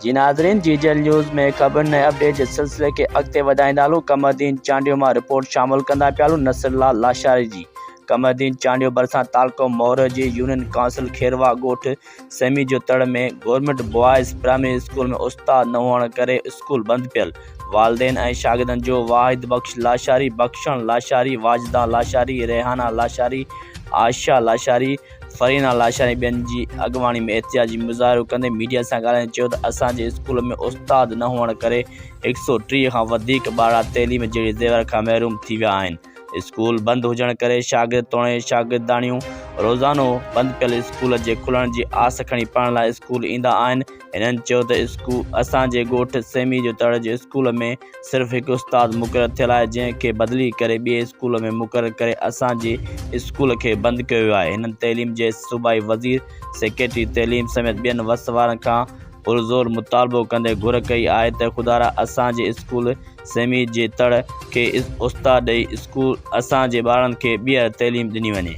जी नाज़रीन, जीजल न्यूज़ में ख़बर नए अपडेट जे सिलसिले के अॻिते वधाईंदा कमरदीन चांडियो मां रिपोर्ट शामिल कंदा पिया नसरलाल लाशारी जी। कमरदीन चांडियो भरिसां तालको मोहर जी यूनियन काउंसिल खेरवा ॻोठ सेमी जो तड़ में गवर्नमेंट बॉयज़ प्राइमरी स्कूल में उस्ताद न हुअण करे स्कूल बंदि पियल। वालदेन ऐं शागिर्दनि जो वाहिद बख्श लाशारी, बख्शण लाशारी, वाजदा लाशारी, रेहाना लाशारी, आयशा लाशारी, फरीना लाशारी ॿियनि जी अॻवानी में एहतिजाजी मुज़ाहिरो कंदे मीडिया सां ॻाल्हाइनि चयो त असांजे स्कूल में उस्ताद न हुअण करे 130 खां वधीक ॿार तइलीम जहिड़े ज़ेवर खां महरूम थी विया आहिनि। स्कूल बंदि हुजण करे शागिर्द तोड़े शागिर्दाणियूं रोज़ानो बंदि पियल स्कूल जे खुलण जी आस खणी पढ़ण लाइ स्कूल ईंदा आहिनि। हिननि चयो त असांजे ॻोठ सेमी जो तड़ जे स्कूल में सिर्फ़ु हिकु उस्ताद मुक़ररु थियल आहे, जंहिंखे बदिली करे ॿिए स्कूल में मुक़ररु करे असांजे स्कूल खे बंदि कयो वियो आहे। हिननि तइलीम जे सूबाई वज़ीर, सेक्रेटरी तइलीम समेत ॿियनि वस वारनि खां पुरज़ोर मुतालबो कंदे घुर कई आहे त ख़ुदा असांजे स्कूल सेमी जे तड़ खे उस्ताद ॾेई स्कूल असांजे ॿारनि खे ॿीहर तइलीम ॾिनी वञे।